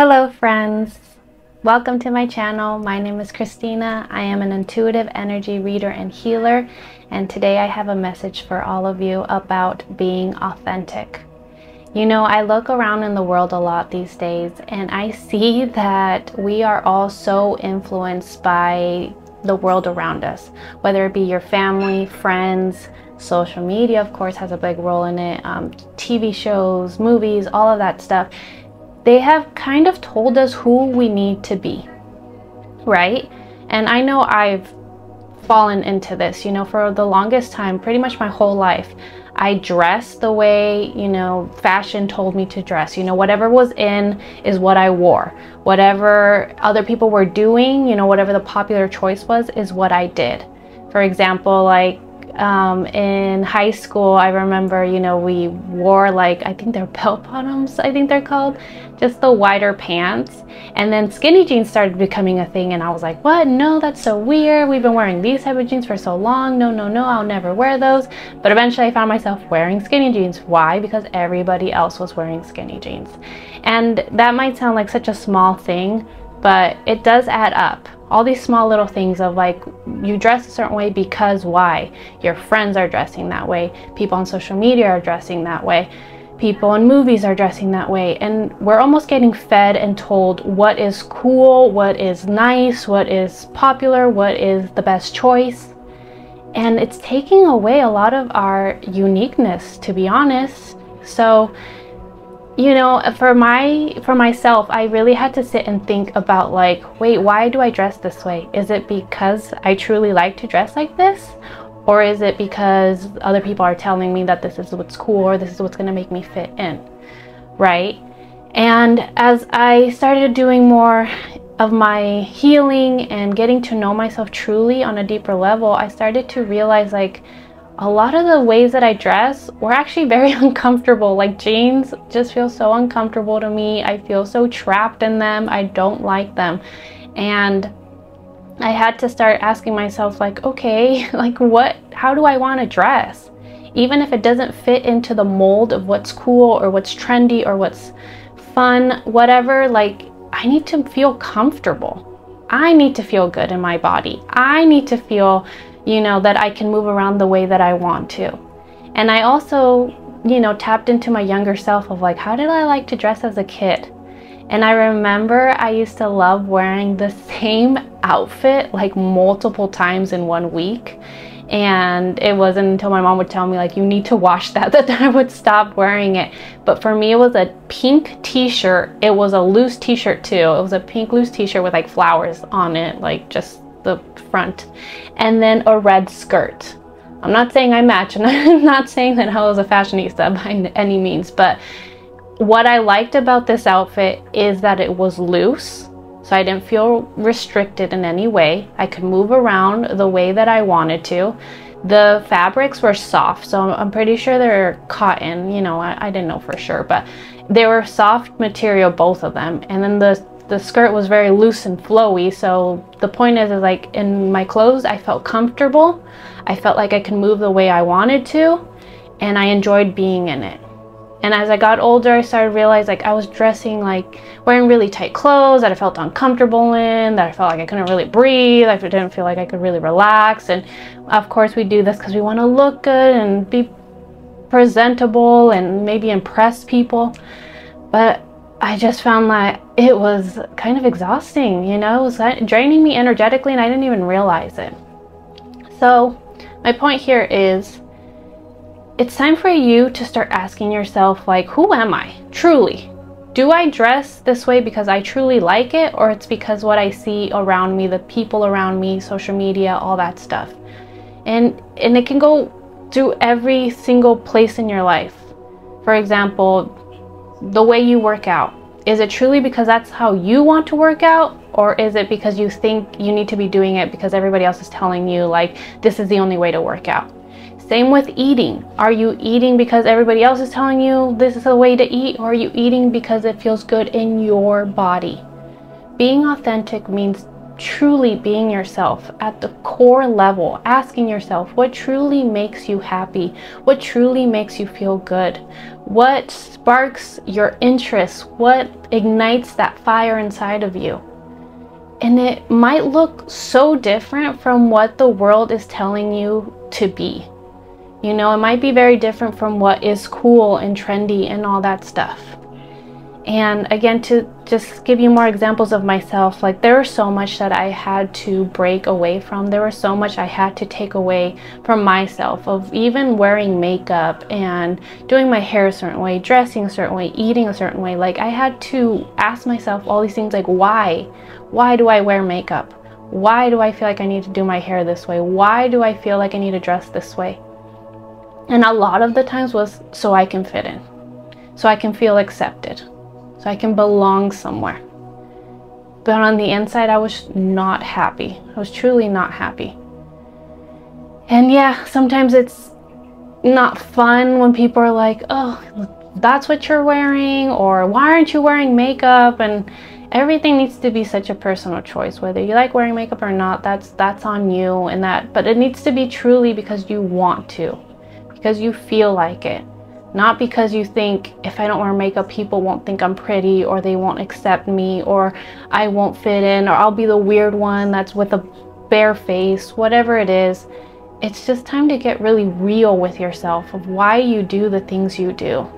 Hello friends, welcome to my channel. My name is Cristina. I am an intuitive energy reader and healer, and today I have a message for all of you about being authentic. You know, I look around in the world a lot these days and I see that we are all so influenced by the world around us, whether it be your family, friends, social media of course has a big role in it, TV shows, movies, all of that stuff. They have kind of told us who we need to be, right? And I know I've fallen into this, you know, for the longest time, pretty much my whole life. I dressed the way, you know, fashion told me to dress. You know, whatever was in is what I wore. Whatever other people were doing, you know, whatever the popular choice was, is what I did. For example, like in high school, I remember, you know, we wore like, I think they're bell bottoms, I think they're called, just the wider pants. And then skinny jeans started becoming a thing and I was like, what? No, that's so weird. We've been wearing these type of jeans for so long. No, I'll never wear those. But eventually I found myself wearing skinny jeans. Why? Because everybody else was wearing skinny jeans. And that might sound like such a small thing, but it does add up. All these small little things of like, you dress a certain way because why? Your friends are dressing that way. People on social media are dressing that way. People in movies are dressing that way. And we're almost getting fed and told what is cool, what is nice, what is popular, what is the best choice. And it's taking away a lot of our uniqueness, to be honest. So, you know, for myself, I really had to sit and think about like, wait, why do I dress this way? Is it because I truly like to dress like this? Or is it because other people are telling me that this is what's cool or this is what's going to make me fit in, right? And as I started doing more of my healing and getting to know myself truly on a deeper level, I started to realize like, a lot of the ways that I dress were actually very uncomfortable. Like jeans just feel so uncomfortable to me. I feel so trapped in them. I don't like them. And I had to start asking myself like, okay, like how do I want to dress? Even if it doesn't fit into the mold of what's cool or what's trendy or what's fun, whatever, like I need to feel comfortable. I need to feel good in my body. I need to feel, you know, that I can move around the way that I want to. And I also, you know, tapped into my younger self of like, how did I like to dress as a kid? And I remember I used to love wearing the same outfit like multiple times in 1 week. And it wasn't until my mom would tell me like, you need to wash that I would stop wearing it. But for me, it was a pink t-shirt. It was a loose t-shirt too. It was a pink loose t-shirt with like flowers on it, like just the front, and then a red skirt. I'm not saying I match, and I'm not saying that I was a fashionista by any means, but what I liked about this outfit is that it was loose, so I didn't feel restricted in any way. I could move around the way that I wanted to. The fabrics were soft, so I'm pretty sure they're cotton, you know, I didn't know for sure, but they were soft material, both of them. And then the skirt was very loose and flowy. So the point is like in my clothes, I felt comfortable. I felt like I could move the way I wanted to, and I enjoyed being in it. And as I got older, I started to realize like I was dressing like wearing really tight clothes that I felt uncomfortable in, that I felt like I couldn't really breathe. I didn't feel like I could really relax. And of course we do this because we want to look good and be presentable and maybe impress people. But I just found that it was kind of exhausting, you know, it was draining me energetically and I didn't even realize it. So my point here is, it's time for you to start asking yourself like, who am I truly? Do I dress this way because I truly like it, or it's because what I see around me, the people around me, social media, all that stuff? And it can go through every single place in your life. For example, the way you work out. Is it truly because that's how you want to work out? Or is it because you think you need to be doing it because everybody else is telling you like this is the only way to work out? Same with eating. Are you eating because everybody else is telling you this is the way to eat? Or are you eating because it feels good in your body? Being authentic means truly being yourself at the core level, asking yourself what truly makes you happy, what truly makes you feel good, what sparks your interest, what ignites that fire inside of you. And it might look so different from what the world is telling you to be. You know, it might be very different from what is cool and trendy and all that stuff. And again, to just give you more examples of myself, like there was so much that I had to break away from. There was so much I had to take away from myself, of even wearing makeup and doing my hair a certain way, dressing a certain way, eating a certain way. Like I had to ask myself all these things like, why? Why do I wear makeup? Why do I feel like I need to do my hair this way? Why do I feel like I need to dress this way? And a lot of the times was so I can fit in, so I can feel accepted, so I can belong somewhere. But on the inside, I was not happy. I was truly not happy. And yeah, sometimes it's not fun when people are like, oh, that's what you're wearing, or why aren't you wearing makeup? And everything needs to be such a personal choice, whether you like wearing makeup or not. That's on you, and but it needs to be truly because you want to, because you feel like it. Not because you think, if I don't wear makeup, people won't think I'm pretty, or they won't accept me, or I won't fit in, or I'll be the weird one that's with a bare face, whatever it is. It's just time to get really real with yourself of why you do the things you do.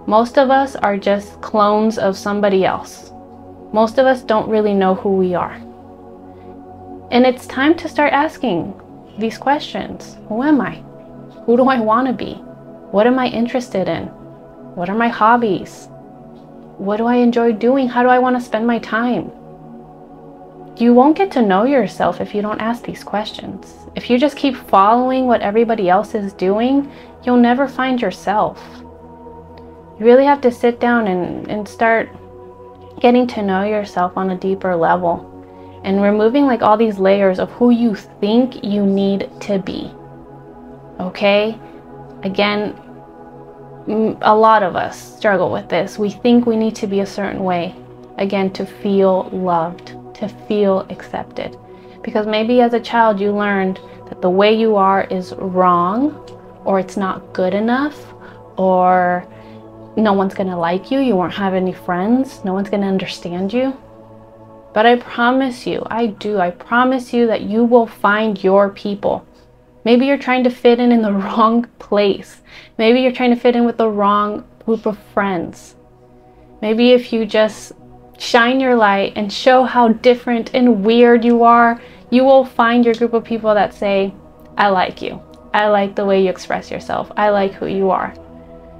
Most of us are just clones of somebody else. Most of us don't really know who we are. And it's time to start asking these questions. Who am I? Who do I want to be? What am I interested in? What are my hobbies? What do I enjoy doing? How do I want to spend my time? You won't get to know yourself if you don't ask these questions. If you just keep following what everybody else is doing, you'll never find yourself. You really have to sit down and start getting to know yourself on a deeper level, and removing like all these layers of who you think you need to be. Okay? Again, a lot of us struggle with this. We think we need to be a certain way, again, to feel loved, to feel accepted. Because maybe as a child you learned that the way you are is wrong, or it's not good enough, or no one's gonna like you, you won't have any friends, no one's gonna understand you. But I promise you, I promise you that you will find your people. Maybe you're trying to fit in the wrong place. Maybe you're trying to fit in with the wrong group of friends. Maybe if you just shine your light and show how different and weird you are, you will find your group of people that say, I like you. I like the way you express yourself. I like who you are.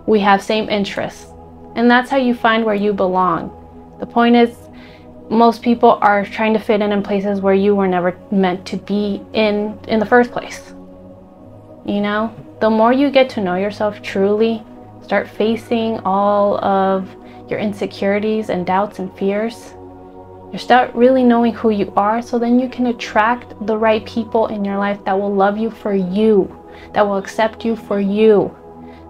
We have same interests. And that's how you find where you belong. The point is, most people are trying to fit in places where you were never meant to be in the first place. You know, the more you get to know yourself truly, start facing all of your insecurities and doubts and fears, you start really knowing who you are, so then you can attract the right people in your life that will love you for you, that will accept you for you,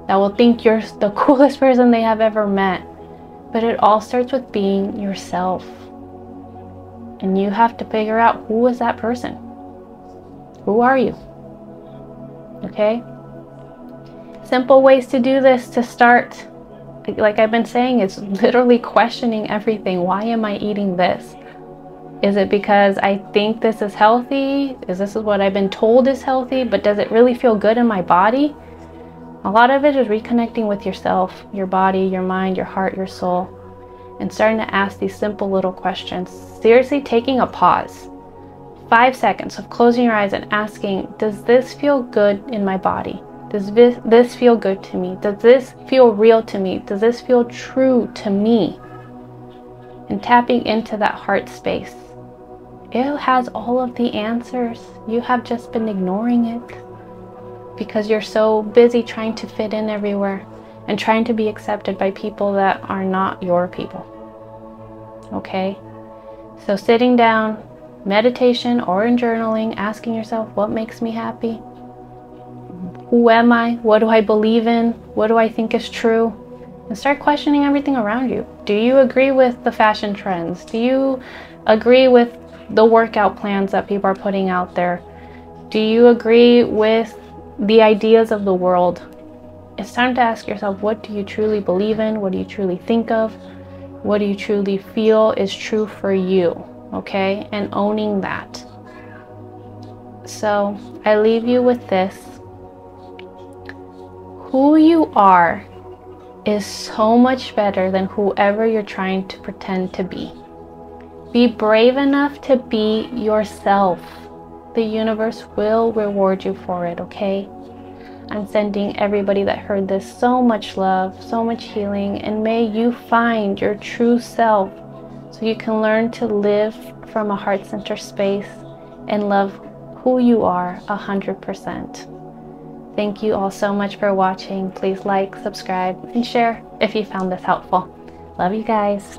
that will think you're the coolest person they have ever met. But it all starts with being yourself. And you have to figure out, who is that person? Who are you? Okay? Simple ways to do this to start, like I've been saying, is literally questioning everything. Why am I eating this? Is it because I think this is healthy? Is this what I've been told is healthy? But does it really feel good in my body? A lot of it is reconnecting with yourself, your body, your mind, your heart, your soul, and starting to ask these simple little questions. Seriously, taking a pause. 5 seconds of closing your eyes and asking, does this feel good in my body? Does this feel good to me? Does this feel real to me? Does this feel true to me? And tapping into that heart space. It has all of the answers. You have just been ignoring it because you're so busy trying to fit in everywhere and trying to be accepted by people that are not your people. Okay? So sitting down, meditation or in journaling, asking yourself, what makes me happy? Who am I? What do I believe in? What do I think is true? And start questioning everything around you. Do you agree with the fashion trends? Do you agree with the workout plans that people are putting out there? Do you agree with the ideas of the world? It's time to ask yourself, what do you truly believe in? What do you truly think of? What do you truly feel is true for you? Okay? And owning that. So I leave you with this. Who you are is so much better than whoever you're trying to pretend to be. Be brave enough to be yourself. The universe will reward you for it, okay? I'm sending everybody that heard this so much love, so much healing, and may you find your true self so you can learn to live from a heart-centered space and love who you are 100%. Thank you all so much for watching. Please like, subscribe, and share if you found this helpful. Love you guys.